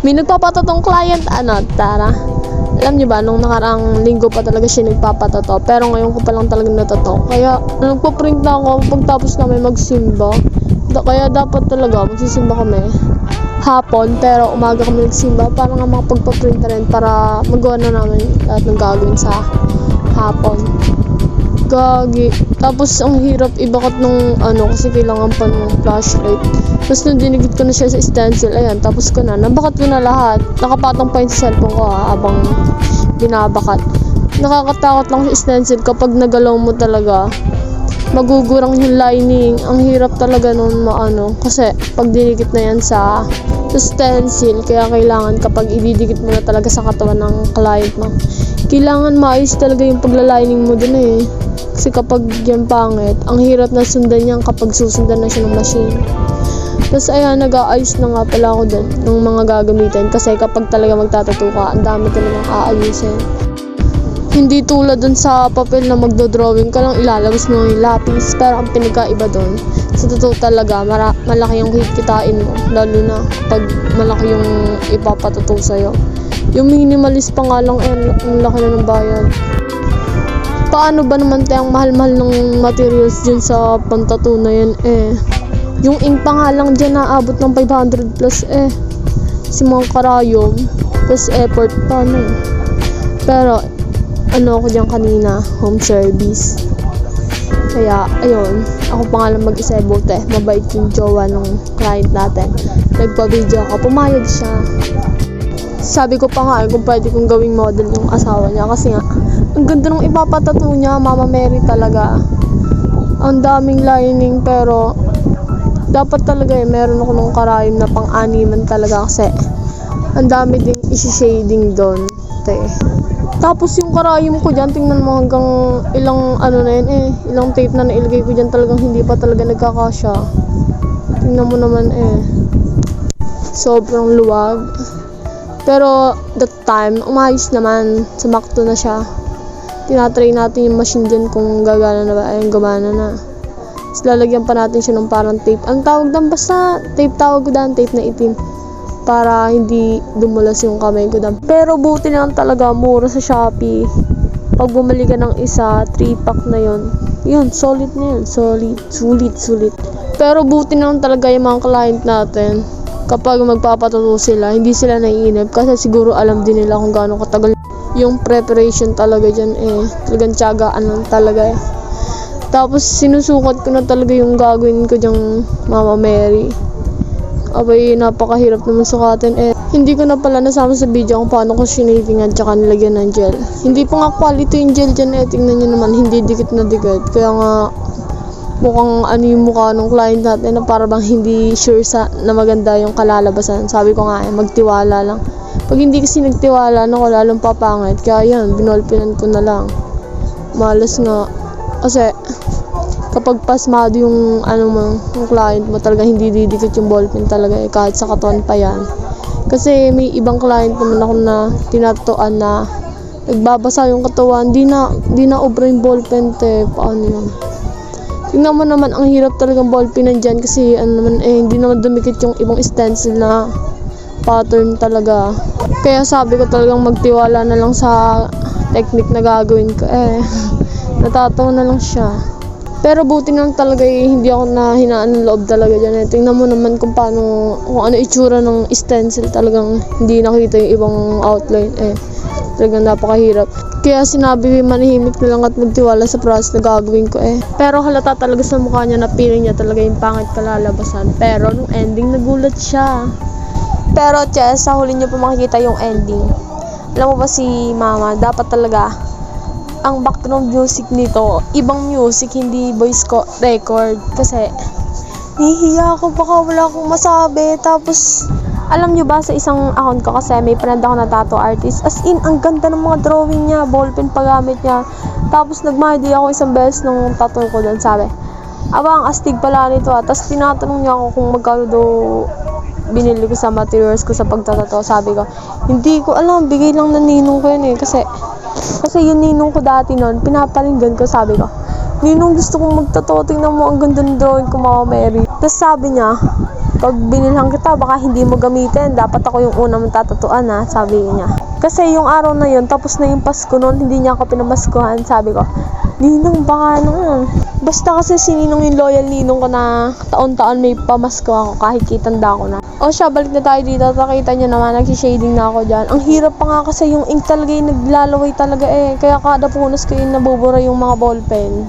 May nagpapatatong client, tara. Alam niyo ba, nung nakaraang linggo pa talaga siya nagpapatato. Pero ngayon ko pa lang talaga natato. Kaya nagpa-print na ako pagtapos namin magsimba. Kaya dapat talaga magsisimba kami hapon, pero umaga kami nagsimba para nga makapagpa-print na rin para magawa na namin lahat ng gagawin sa hapon. Gagi. Tapos ang hirap ibakot nung kasi kailangan pa ng flashlight. Tapos nung dinigit ko na siya sa stencil, ayan, tapos ko na. Nabakat ko na lahat. Nakapatong pa yung cellphone ko habang binabakat. Nakakatakot lang sa stencil kapag nagalaw mo talaga. Magugurang yung lining. Ang hirap talaga nun kasi pag dinikit na yan sa stencil, kaya kailangan kapag ididikit mo na talaga sa katawan ng client mo, kailangan maayos talaga yung paglalining mo dun eh. Kasi kapag yan pangit, ang hirap na sundan yan kapag susundan na siya ng machine. Tapos ayan, nag-aayos na nga pala ako dun ng mga gagamitin, kasi kapag talaga magtatato ka, ang dami talagang aayusin. Hindi tulad dun sa papel na magdodrawing ka lang, ilalabas mo yung lapis. Pero ang pinagkaiba dun, sa totoo talaga, malaki yung kikitain mo. Lalo na pag malaki yung ipapatato sa'yo. Yung minimalist pa nga lang, ang laki na ng bayad. Paano ba naman tayong mahal-mahal ng materials dyan sa pantato na yan Yung ink pa nga lang dyan naabot ng 500 plus Si mga karayom, plus effort pa Pero ako dyan kanina, home service. Kaya, ayun, ako pa nga lang mag-isa bote. Mabait yung jowa ng client natin. Nagpa-video ako, pumayag siya. Sabi ko pa nga kung pwede kong gawing model yung asawa niya. Kasi nga, ang ganda ng ipapatato niya, Mama Mary talaga. Ang daming lining, pero dapat talaga meron ako nung karayom na pang-animan talaga kasi ang dami ding isi-shading doon. Tapos yung karayom ko dyan, tingnan mo hanggang ilang ilang tape na nailagay ko dyan, talagang hindi pa talaga nagkakasya. Tingnan mo naman sobrang luwag. Pero that time, umayos naman, sumakto na siya. Tinatry natin yung machine dyan kung gagana na ba, gumana na. Tapos lalagyan pa natin siya ng parang tape. Ang tawag doon, basta tape tawag ko doon, tape na itim. Para hindi dumulas yung kamay ko doon. Pero buti na lang talaga, mura sa Shopee. Pag bumili ka ng isa, 3-pack na yun, solid na yun. Sulit. Pero buti na lang talaga yung mga client natin. Kapag magpapatato sila, hindi sila naiinip. Kasi siguro alam din nila kung gaano katagal yung preparation talaga dyan Talagang tiyagaan lang talaga Tapos sinusukat ko na talaga yung gagawin ko dyang Mama Mary. Abay, napakahirap naman sukatin Hindi ko na pala nasama sa video kung paano ko shinaving at saka nilagyan ng gel. Hindi pa nga quality yung gel dyan tingnan nyo naman, hindi dikit na dikit. Kaya nga mukhang yung mukha ng client natin na para bang hindi sure na maganda yung kalalabasan. Sabi ko nga magtiwala lang. Pag hindi kasi nagtiwala na ko, lalong papangit. Kaya yan, binolpinan ko na lang. Malas nga. Kasi kapag pasmado yung yung client mo, talaga hindi didikit yung ballpen talaga kahit sa katawan pa yan. Kasi may ibang client naman ako na tinatoan na nagbabasa yung katawan, di na obra yung ballpen paano yun? Tingnan mo naman, ang hirap talagang ballpen nandyan kasi hindi naman dumikit yung ibang stencil na pattern talaga. Kaya sabi ko talagang magtiwala na lang sa technique na gagawin ko natatawa na lang siya. Pero buti lang talaga hindi ako hinaan ng loob talaga dyan Tingnan mo naman kung ano itsura ng stencil, talagang hindi nakita yung ibang outline talagang napakahirap. Kaya sinabi ko manahimik na lang at magtiwala sa process na gagawin ko Pero halata talaga sa mukha niya na feeling niya talaga yung pangit kalalabasan. Pero nung ending, nagulat siya. Pero sa huli niyo pa makikita yung ending. Alam mo ba si Mama, dapat talaga ang background music nito, ibang music, hindi voice record. Kasi nahihiya ako, baka wala akong masabi. Tapos alam nyo ba, sa isang account ko kasi may friend ako na tattoo artist, as in ang ganda ng mga drawing niya, ballpen paggamit niya. Tapos nagma-idea ako isang beses ng tattoo ko doon, sabi ang astig pala nito Tapos tinatanong niya ako kung magkano daw binili ko sa materials ko sa pagtatato. Sabi ko, hindi ko alam, bigay lang ng ninong ko yun kasi yung ninong ko dati noon, pinapalinggan ko, sabi ko, Ninong, gusto kong magtato, tingnan mo ang ganda ng drawing ko, Mama Mary. Tapos sabi niya, pag binilhan kita, baka hindi mo gamitin. Dapat ako yung una mong tatatuan ha, sabi niya. Kasi yung araw na yun, tapos na yung Pasko noon, hindi niya ako pinamaskuhan. Sabi ko, Ninong, baka naman. Basta kasi si Ninong yung loyal Ninong ko na taon-taon may pamasko ako kahit kitanda ko na. O siya, balik na tayo dito. Nakita niyo naman, nagsishading na ako dyan. Ang hirap pa nga kasi yung ink talaga yung naglalaway talaga eh. Kaya kada punas ko yung nabubura yung mga ballpen.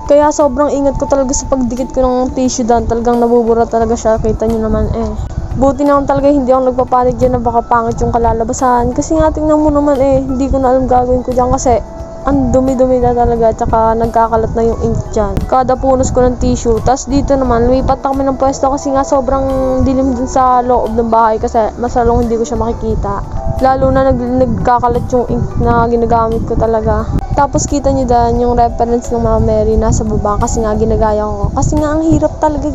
Kaya sobrang ingat ko talaga sa pagdikit ko ng tissue doon. Talagang nabubura talaga siya. Kita niyo naman eh. Buti naman talaga hindi ako nagpapanik dyan na baka pangit yung kalalabasan. Kasi nga tingnan mo naman eh. Hindi ko na alam gagawin ko dyan kasi ang dumi-dumi na talaga, tsaka nagkakalat na yung ink dyan. Kada punos ko ng tissue. Tapos dito naman, lumipat na kami ng pwesto kasi nga sobrang dilim dun sa loob ng bahay kasi masalong hindi ko siya makikita. Lalo na nagkakalat yung ink na ginagamit ko talaga. Tapos kita nyo dyan yung reference ng Mama Mary nasa baba kasi nga ginagaya ko. Kasi nga ang hirap talaga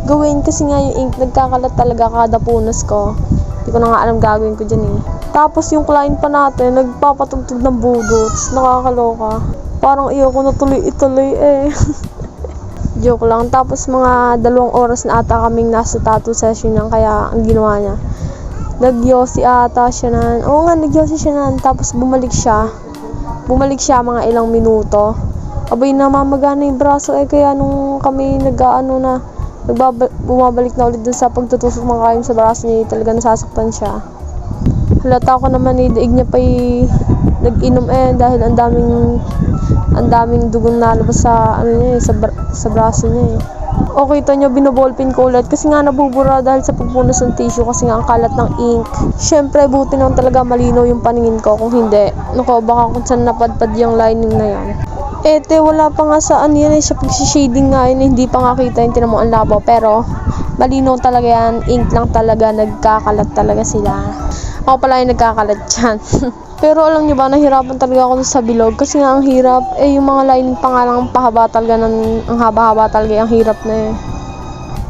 gawin kasi nga yung ink nagkakalat talaga kada punos ko. Hindi ko na nga alam gagawin ko dyan eh. Tapos yung client pa natin, nagpapatugtog ng budots. Nakakaloka. Parang iyo ko na tuloy-ituloy eh. Joke lang. Tapos mga 2 oras na ata kaming nasa tattoo session niya. Kaya ang ginawa niya, nagyosi ata siya nan. Oo nga, nagyosi siya nan. Tapos bumalik siya. Mga ilang minuto. Abay, namamagana yung braso eh. Kaya nung kami bumabalik na ulit dun sa pagtutusok ng kain sa braso niya, talaga nasasaktan siya. Halata ko naman eh, daig niya pa nag-inom eh dahil ang daming dugong nalabas sa sa braso niya eh. O kita niyo, binoballpin ko ulit kasi nga nabubura dahil sa pagpunas ng tissue kasi nga ang kalat ng ink. Syempre buti naman talaga malinaw yung paningin ko, kung hindi, naku, baka kung saan napadpad yung lining na yan. Wala pa nga sa yan eh, sa pag-shading nga yun, hindi pa nga kita yung tinamo ang labo, pero malinaw talaga yan, ink lang talaga, nagkakalat talaga sila. Ako pala yung nagkakalat dyan. Pero alam nyo ba, nahirapan talaga ako sa bilog kasi nga ang hirap, yung mga lining pa nga lang pahaba talaga, ang haba-haba talaga, ang hirap na eh.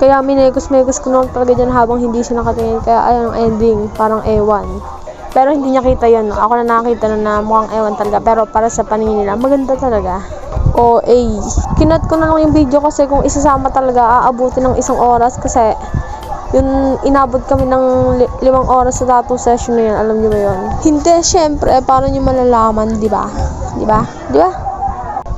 Kaya minekos-mekos ko naman talaga dyan habang hindi siya nakatingin, kaya ayun ang ending, parang ewan. Pero hindi niya kita yun, no? Ako na nakakita na mukhang ewan talaga, pero para sa paningin nila, maganda talaga. Kinat ko na lang yung video kasi kung isasama talaga, aabuti ng 1 oras kasi yung inabot kami ng 5 oras sa tattoo session na yan, alam nyo ba yun? Hindi, syempre, paano nyo malalaman, di ba?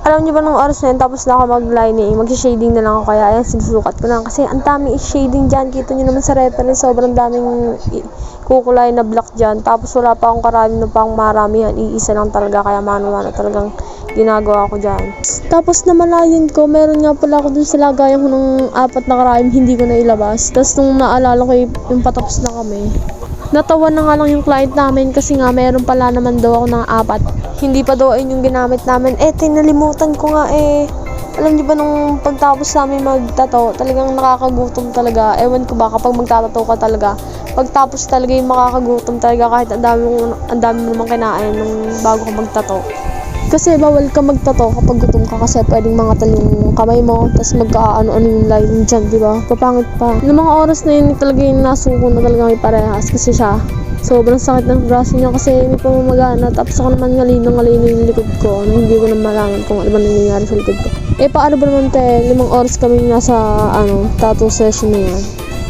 Alam nyo ba ng oras na yun, tapos na ako mag-lining, mag-shading na lang ako, kaya ayan, sinusukat ko na kasi ang daming shading dyan, kita nyo naman sa reference, sobrang daming kukulay na black dyan, tapos wala pa akong karami na pang maramihan, iisa lang talaga, kaya mano-mano talagang ginagawa ko dyan. Tapos namalayan ko, meron nga pala ako dun sa lagayan ko ng 4 na karayom, hindi ko na ilabas. Tapos nung naalala ko yung patapos na kami, natawa na nga lang yung client namin kasi nga meron pala naman daw ako ng 4. Hindi pa daw yung ginamit namin. Tinalimutan ko nga eh. Alam niyo ba nung pagtapos namin magtato, talagang nakakagutom talaga. Ewan ko ba kapag magtatato ka talaga, pagtapos talaga yung makakagutom talaga kahit ang dami mo namang kinain nung bago ka magtato. Kasi bawal ka magtato kapag gutom ka kasi pwedeng mangatal yung kamay mo, tapos magkaano-ano yung lining dyan, di ba? Papangit pa. Noong mga oras na yun, talaga yung nasuko na talaga may parehas kasi siya. Sobrang sakit ng braso niya kasi may pamamagana, tapos ako naman ngalino yung likod ko, hindi ko na malaman kung ano ba nangyayari sa likod ko. Paano ba naman 5 oras kami nasa tattoo session na yan.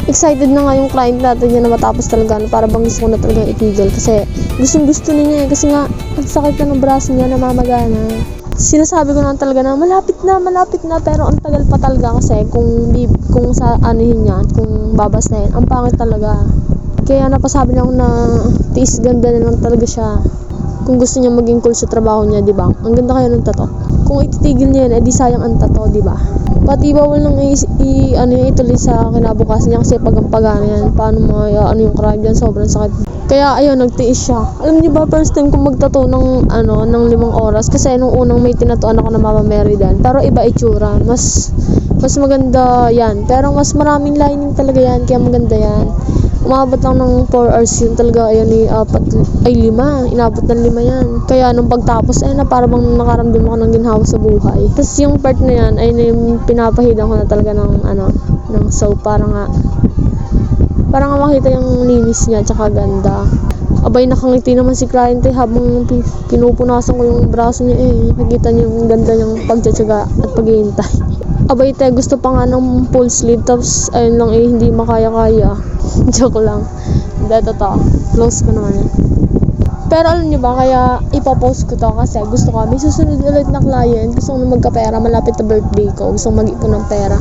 Excited na nga yung client natin yan na matapos talaga, para bang gusto ko na talagang itigil kasi gusto niya kasi nga ang sakit na ng braso niya, namamagana. Sinasabi ko na talaga na malapit na, pero ang tagal pa talaga kasi kung sa anuhin yan, kung babas na yan, ang pangit talaga. Kaya napasabi na ako na tiis ganda na lang talaga siya. Kung gusto niya maging cool sa trabaho niya, di ba? Ang ganda kaya ng tato. Kung ititigil niya yan, di sayang ang tato, di ba? Pati bawal nang ituloy sa kinabukasan niya kasi pagampagana yan. Paano mo yung crime dyan, sobrang sakit. Kaya ayun, nagtiis siya. Alam niyo ba, first time kong magtato ng 5 oras kasi nung unang may tinatuan ako na Mama Mary din. Pero iba itsura, mas maganda yan. Pero mas maraming lining talaga yan, kaya maganda yan. Umabot lang ng 4 hours yun talaga, ayan 5, inabot ng 5 yan. Kaya nung pagtapos, na parang nakaramdam ako ng ginhawa sa buhay. Tapos yung part na yan, ay yung pinapahidan ko na talaga ng soap, para nga makita yung linis niya, tsaka ganda. Abay, nakangiti naman si client habang pinupunasan ko yung braso niya Nakikita niyo yung ganda niyang pagtsatsaga at paghihintay. Abay te, gusto pa nga ng full sleeve, tapos ayun lang eh, hindi makaya-kaya. Joke lang. Hindi, totoo. Close ko naman yan. Pero alam niyo ba, kaya ipapost ko to kasi gusto ko, may susunod ulit na client, gusto ko na magkapera, malapit na birthday ko, gusto ko mag-ipon ng pera.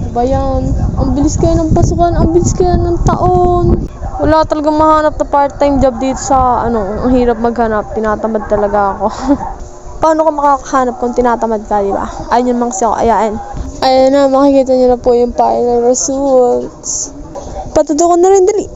Diba yan? Ang bilis kaya ng pasukan, ang bilis kaya ng taon. Wala talagang mahanap na part-time job dito sa, ang hirap maghanap, tinatamad talaga ako. Paano ka makakahanap kung tinatamad ka, diba? Ayun yung mga ako, ayan. Ayan na, makikita niyo na po yung final results. Patutukan na rin, dali.